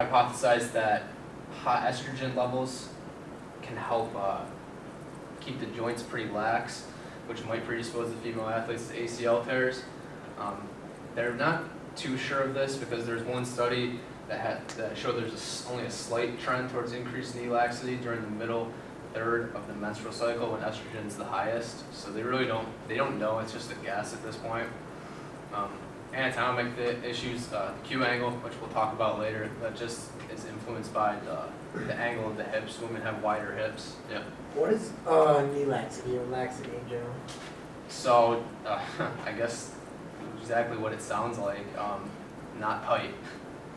hypothesized that high estrogen levels can help keep the joints pretty lax, which might predispose the female athletes to ACL tears. They're not too sure of this because there's one study that showed there's only a slight trend towards increased knee laxity during the middle third of the menstrual cycle when estrogen is the highest. So they don't know, it's just a guess at this point. Anatomic issues, the Q angle, which we'll talk about later, that just is influenced by the angle of the hips. Women have wider hips. Yeah. What is knee laxity or laxity in general? So I guess exactly what it sounds like. Not tight.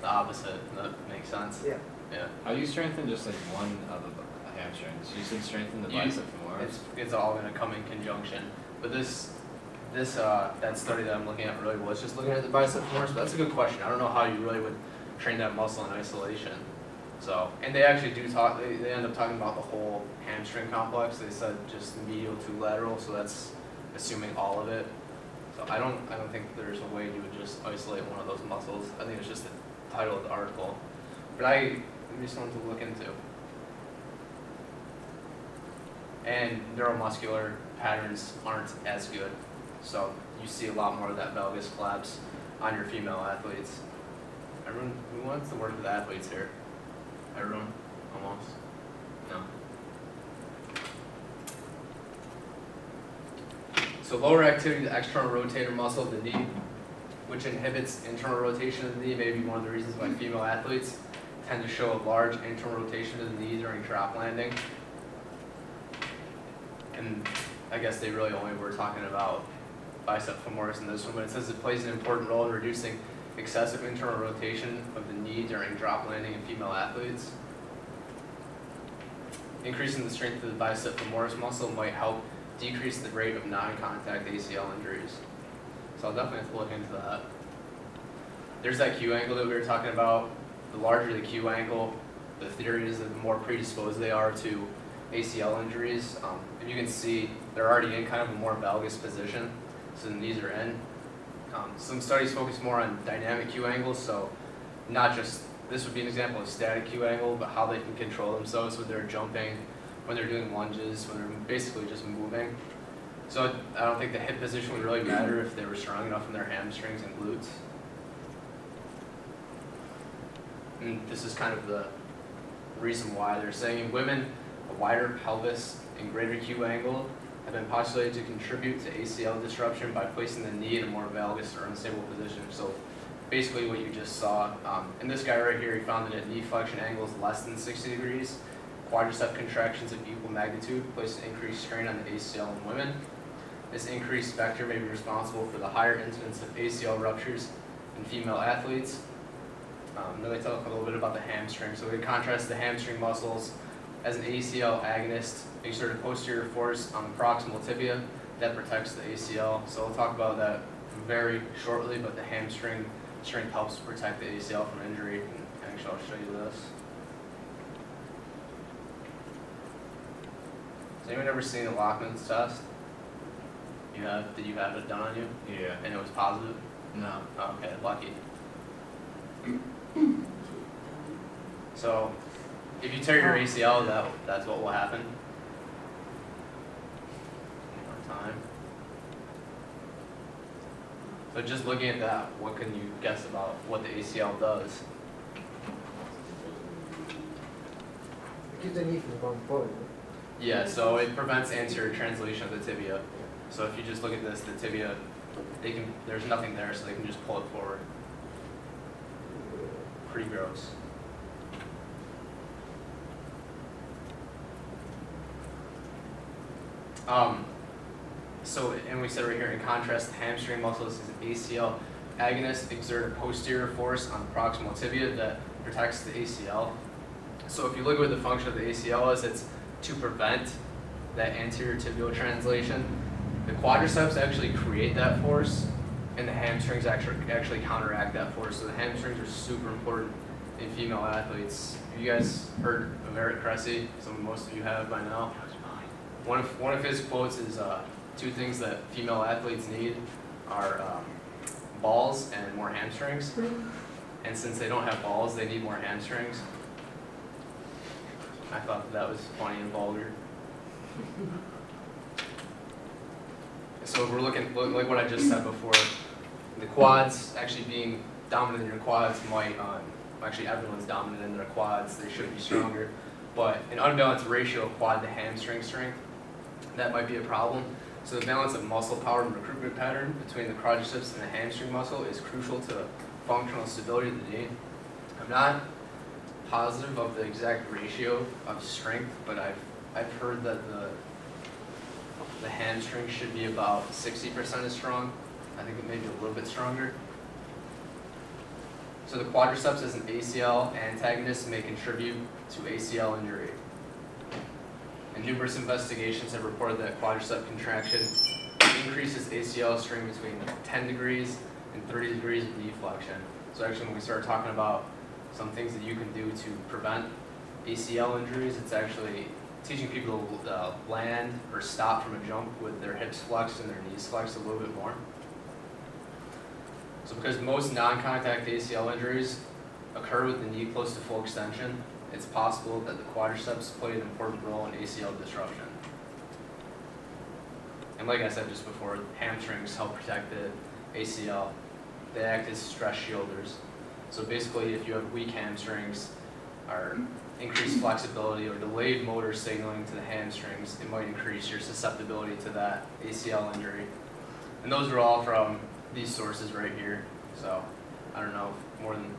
The opposite. That makes sense. Yeah. Yeah. How do you strengthen just like one of the hamstrings? You said strengthen the bicep femoris. It's all going to come in conjunction. But that study that I'm looking at really was just looking at the bicep femoris. But that's a good question. I don't know how you really would train that muscle in isolation. So, and they actually do talk. They end up talking about the whole hamstring complex. They said just medial to lateral. So that's assuming all of it. So I don't think there's a way you would just isolate one of those muscles. I think it's just the title of the article. But it'd be something to look into. And neuromuscular patterns aren't as good. So you see a lot more of that valgus collapse on your female athletes. Everyone, who wants to work with athletes here? Everyone? Almost? No. So lower activity, the external rotator muscle of the knee, which inhibits internal rotation of the knee, may be one of the reasons why female athletes tend to show a large internal rotation of the knee during drop landing. And I guess they really only were talking about bicep femoris in this one, but it says it plays an important role in reducing excessive internal rotation of the knee during drop landing in female athletes. Increasing the strength of the bicep femoris muscle might help decrease the rate of non-contact ACL injuries. So I'll definitely have to look into that. There's that Q angle that we were talking about. The larger the Q angle, the theory is that the more predisposed they are to ACL injuries. And you can see they're already in kind of a more valgus position, so the knees are in. Some studies focus more on dynamic Q angles, so not just, this would be an example of static Q angle, but how they can control themselves when they're jumping, when they're doing lunges, when they're basically just moving. So I don't think the hip position would really matter if they were strong enough in their hamstrings and glutes. And this is kind of the reason why they're saying in women, a wider pelvis and greater Q angle have been postulated to contribute to ACL disruption by placing the knee in a more valgus or unstable position. So basically what you just saw, and this guy right here, he found that at knee flexion angles less than 60 degrees, quadricep contractions of equal magnitude place an increased strain on the ACL in women. This increased vector may be responsible for the higher incidence of ACL ruptures in female athletes. Then they talk a little bit about the hamstring. So we contrast the hamstring muscles as an ACL agonist, exert a posterior force on the proximal tibia that protects the ACL. So we'll talk about that very shortly, but the hamstring strength helps protect the ACL from injury. And actually, I'll show you this. Has anyone ever seen the Lockman's test? You have? Did you have it done on you? Yeah. And it was positive? No. Oh, okay, lucky. So, if you tear your ACL, that's what will happen. One more time. So just looking at that, what can you guess about what the ACL does? It keeps the knee from going forward. Yeah, so it prevents anterior translation of the tibia. So if you just look at this, the tibia, there's nothing there, so they can just pull it forward. Pretty gross. So, and we said right here, in contrast, the hamstring muscle is an ACL agonist, exert a posterior force on the proximal tibia that protects the ACL. So if you look at what the function of the ACL is, it's to prevent that anterior tibial translation. The quadriceps actually create that force, and the hamstrings actually counteract that force. So the hamstrings are super important in female athletes. Have you guys heard of Eric Cressy? Most of you have by now. One of his quotes is, two things that female athletes need are balls and more hamstrings. And since they don't have balls, they need more hamstrings. I thought that was funny and vulgar. So we're looking, like what I just said before, the quads, actually being dominant in your quads might, actually everyone's dominant in their quads, they should be stronger, but an unbalanced ratio of quad to hamstring strength, that might be a problem. So the balance of muscle power and recruitment pattern between the quadriceps and the hamstring muscle is crucial to functional stability of the knee. I'm not positive of the exact ratio of strength, but I've heard that the hamstring should be about 60% as strong. I think it may be a little bit stronger. So the quadriceps as an ACL antagonist may contribute to ACL injury. And numerous investigations have reported that quadricep contraction increases ACL strain between 10 degrees and 30 degrees of knee flexion. So actually when we start talking about some things that you can do to prevent ACL injuries, it's actually teaching people to land or stop from a jump with their hips flexed and their knees flexed a little bit more. So because most non-contact ACL injuries occur with the knee close to full extension, it's possible that the quadriceps play an important role in ACL disruption. And like I said just before, hamstrings help protect the ACL. They act as stress shielders. So basically, if you have weak hamstrings or increased flexibility or delayed motor signaling to the hamstrings, it might increase your susceptibility to that ACL injury. And those are all from these sources right here. So I don't know if more than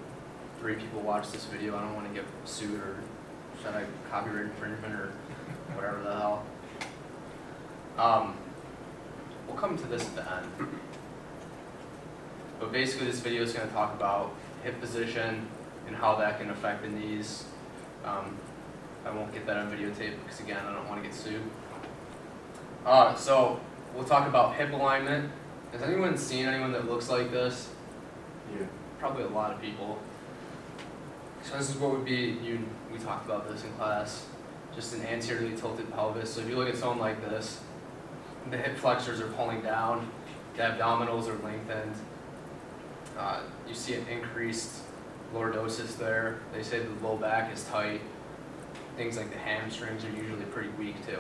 3 people watch this video. I don't want to get sued or should I copyright infringement or whatever the hell. We'll come to this at the end. But basically this video is going to talk about hip position and how that can affect the knees. I won't get that on videotape because again I don't want to get sued. So we'll talk about hip alignment. Has anyone seen anyone that looks like this? Yeah. Probably a lot of people. So this is what would be, we talked about this in class, just an anteriorly tilted pelvis. So if you look at someone like this, the hip flexors are pulling down, the abdominals are lengthened. You see an increased lordosis there. They say the low back is tight. Things like the hamstrings are usually pretty weak too.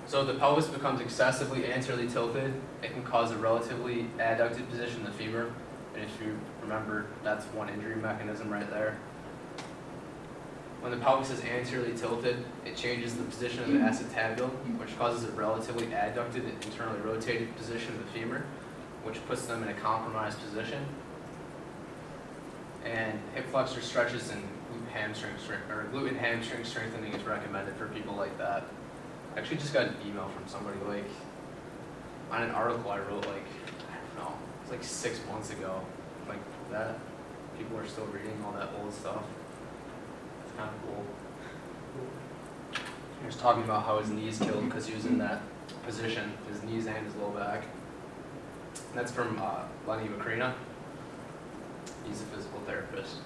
So if the pelvis becomes excessively anteriorly tilted, it can cause a relatively adducted position in the femur. And if you remember, that's one injury mechanism right there. When the pelvis is anteriorly tilted, it changes the position of the acetabulum, which causes a relatively adducted and internally rotated position of the femur, which puts them in a compromised position. And hip flexor stretches and glute and hamstring strengthening is recommended for people like that. I actually just got an email from somebody like on an article I wrote like, I don't know, it's like 6 months ago. Like that, people are still reading all that old stuff. It's kind of cool. He was talking about how his knees killed because he was in that position, his knees and his low back. And that's from Lenny Macrina. He's a physical therapist.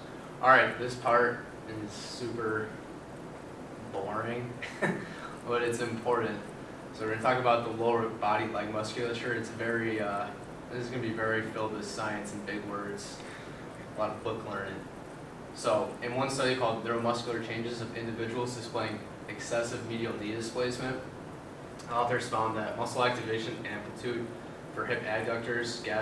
All right, this part is super boring, but it's important. So we're gonna talk about the lower body leg musculature. It's very, this is gonna be very filled with science and big words, a lot of book learning. So in one study called Neuromuscular Changes of Individuals Displaying Excessive Medial Knee Displacement, authors found that muscle activation amplitude for hip adductors,